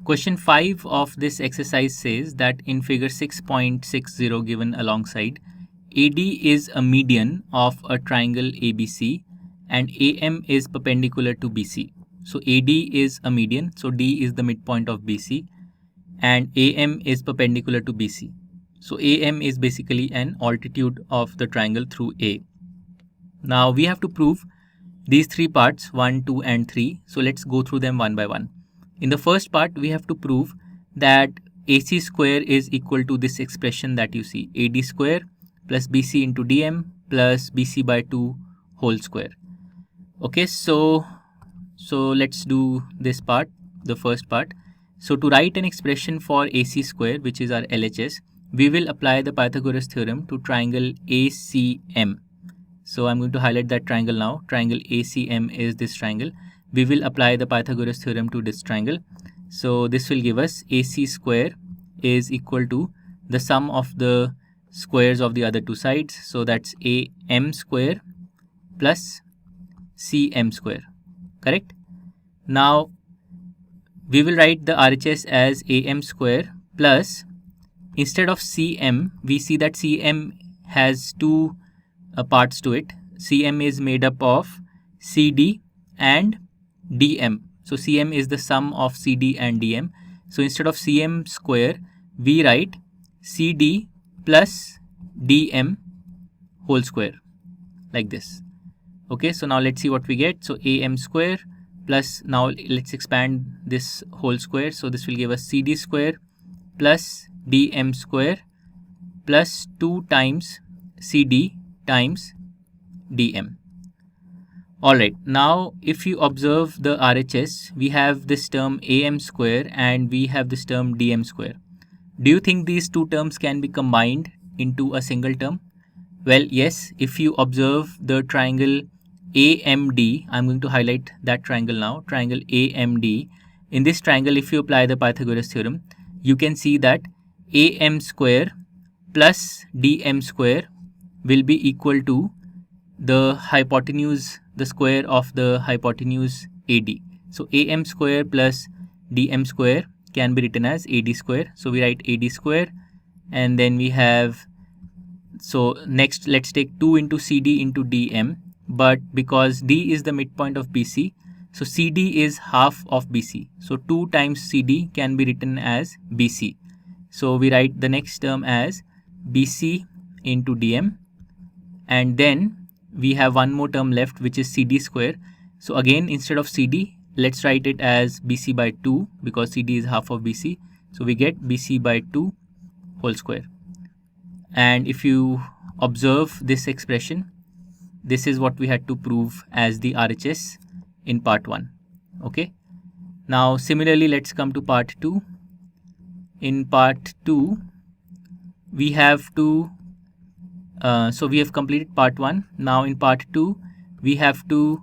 Question 5 of this exercise says that in figure 6.60 given alongside, AD is a median of a triangle ABC and AM is perpendicular to BC. So AD is a median, so D is the midpoint of BC, and AM is perpendicular to BC. So AM is basically an altitude of the triangle through A. Now we have to prove these three parts, 1, 2 and 3. So let's go through them one by one. In the first part, we have to prove that AC square is equal to this expression that you see, AD square plus BC into DM plus BC by 2 whole square. Okay, so let's do this part, the first part. So to write an expression for AC square, which is our LHS, we will apply the Pythagoras theorem to triangle ACM. So I'm going to highlight that triangle now. Triangle ACM is this triangle. We will apply the Pythagoras theorem to this triangle. So this will give us AC square is equal to the sum of the squares of the other two sides. So that's AM square plus CM square. Correct? Now we will write the RHS as AM square plus, instead of CM, we see that CM has two parts to it. CM is made up of CD and DM. So CM is the sum of CD and DM. So instead of CM square, we write CD plus DM whole square, like this. Okay, so now let's see what we get. So AM square plus, now let's expand this whole square. So this will give us CD square plus DM square plus 2 times CD times DM. Alright, now if you observe the RHS, we have this term AM square and we have this term DM square. Do you think these two terms can be combined into a single term? Well, yes, if you observe the triangle AMD, I'm going to highlight that triangle now, triangle AMD. In this triangle, if you apply the Pythagoras theorem, you can see that AM square plus DM square will be equal to the hypotenuse, the square of the hypotenuse AD. So AM square plus DM square can be written as AD square. So we write AD square, and then we have, so next let's take 2 into CD into DM, but because D is the midpoint of BC, so CD is half of BC. So 2 times CD can be written as BC. So we write the next term as BC into DM, and then we have one more term left, which is CD square. So again, instead of CD, let's write it as BC by 2 because CD is half of BC. So we get BC by 2 whole square. And if you observe this expression, this is what we had to prove as the RHS in part 1. Okay. Now similarly, let's come to part 2. In part 2, we have to so we have completed part 1. Now in part 2, we have to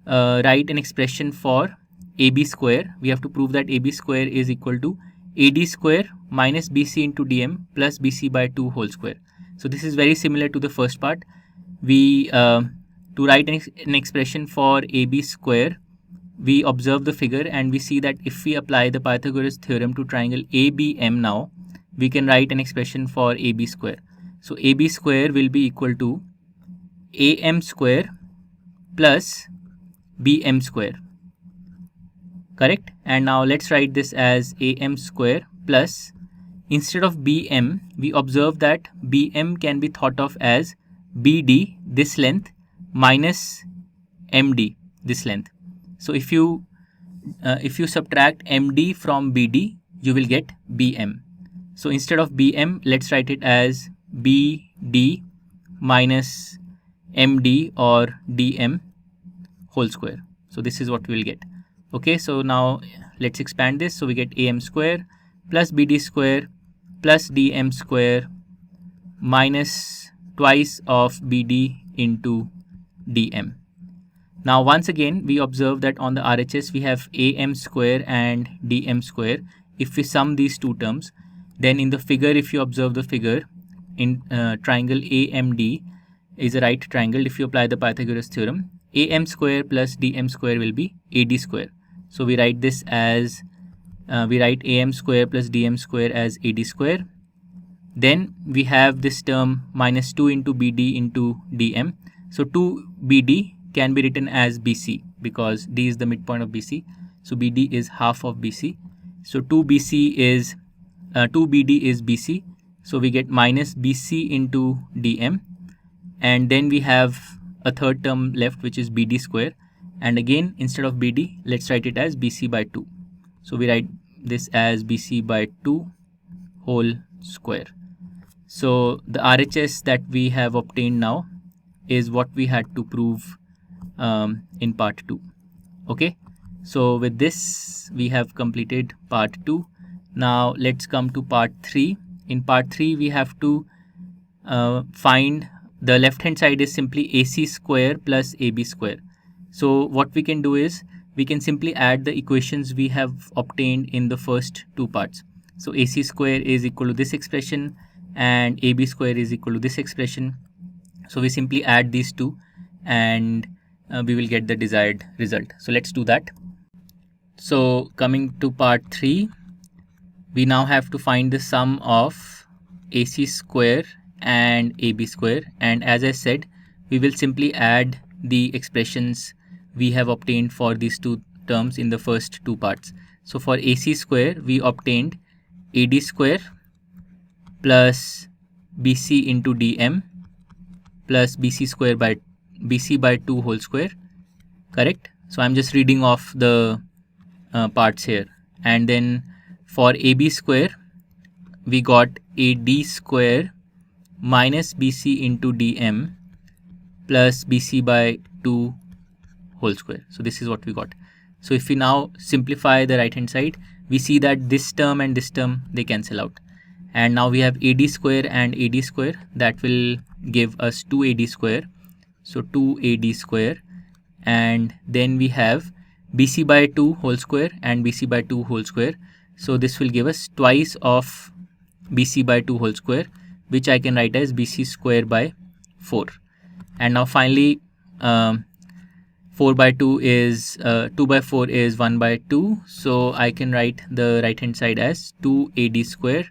write an expression for AB square. We have to prove that AB square is equal to AD square minus BC into DM plus BC by 2 whole square. So this is very similar to the first part. We to write an expression for AB square, we observe the figure and we see that if we apply the Pythagoras theorem to triangle ABM now, we can write an expression for AB square. So AB square will be equal to AM square plus BM square. Correct? And now let's write this as AM square plus, instead of BM, we observe that BM can be thought of as BD, this length, minus MD, this length. So if you subtract MD from BD, you will get BM. So instead of BM, let's write it as BD minus MD or DM whole square. So this is what we will get. Okay, so now let's expand this. So we get AM square plus BD square plus DM square minus twice of BD into DM. Now once again, we observe that on the RHS we have AM square and DM square. If we sum these two terms, then in the figure, if you observe the figure, in triangle AMD is a right triangle. If you apply the Pythagoras theorem, AM square plus DM square will be AD square. So we write this as we write am square plus dm square as ad square. Then we have this term minus 2 into bd into dm. So 2bd can be written as bc because d is the midpoint of bc. So bd is half of bc. So 2bd is bc. So we get minus bc into dm. And then we have a third term left, which is bd square. And again, instead of bd, let's write it as bc by 2. So we write this as bc by 2 whole square. So the RHS that we have obtained now is what we had to prove in part 2. Okay, so with this we have completed part 2. Now let's come to part 3. In part 3 we have to find the left hand side is simply ac square plus ab square. So what we can do is we can simply add the equations we have obtained in the first two parts. So ac square is equal to this expression and ab square is equal to this expression. So we simply add these two and we will get the desired result. So let's do that. So coming to part 3, we now have to find the sum of ac square and ab square, and as I said, we will simply add the expressions we have obtained for these two terms in the first two parts. So for ac square we obtained ad square plus bc into dm plus bc by 2 whole square, correct? So I'm just reading off the parts here. And then for ab square we got ad square minus bc into dm plus bc by 2 whole square. So this is what we got. So if we now simplify the right hand side, we see that this term and this term, they cancel out. And now we have ad square and ad square, that will give us 2ad square. So 2ad square, and then we have bc by 2 whole square and bc by 2 whole square. So this will give us twice of bc by 2 whole square, which I can write as bc square by 4. And now finally 4 by 2 is 2 by 4 is 1 by 2. So I can write the right hand side as 2ad square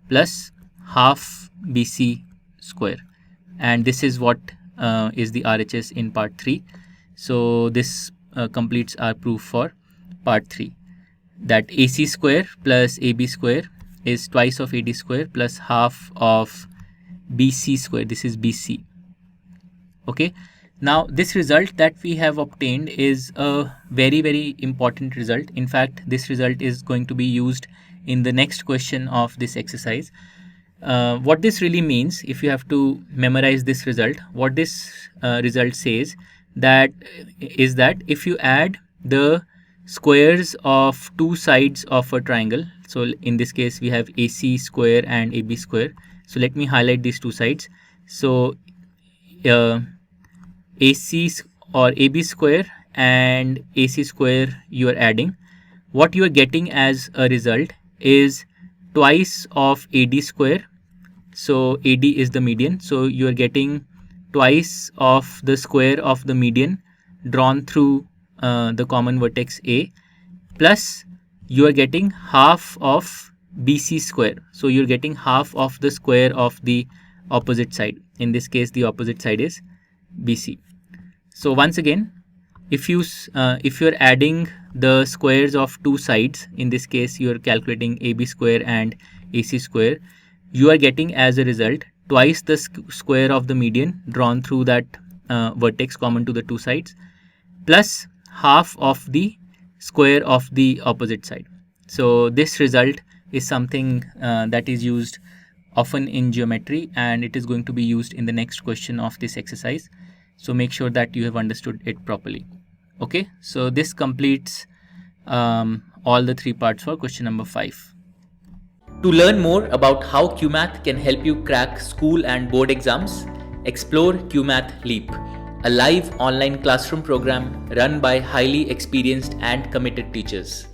plus half bc square. And this is what is the RHS in part 3. So this completes our proof for part 3, that ac square plus ab square is twice of ad square plus half of bc square. This is bc. Okay, now this result that we have obtained is a very important result. In fact, this result is going to be used in the next question of this exercise. What this really means, if you have to memorize this result, what this result says is that if you add the squares of two sides of a triangle, so in this case we have ac square and ab square. So let me highlight these two sides. So AC or AB square and AC square you are adding, what you are getting as a result is twice of AD square. So AD is the median, so you are getting twice of the square of the median drawn through the common vertex A, plus you are getting half of BC square. So you're getting half of the square of the opposite side. In this case the opposite side is BC. So once again, if you're adding the squares of two sides, in this case you are calculating AB square and AC square, you are getting as a result twice the square of the median drawn through that vertex common to the two sides, plus half of the square of the opposite side. So this result is something that is used often in geometry, and it is going to be used in the next question of this exercise. So make sure that you have understood it properly. Okay, so this completes all the three parts for question number 5. To learn more about how QMath can help you crack school and board exams, explore QMath Leap, a live online classroom program run by highly experienced and committed teachers.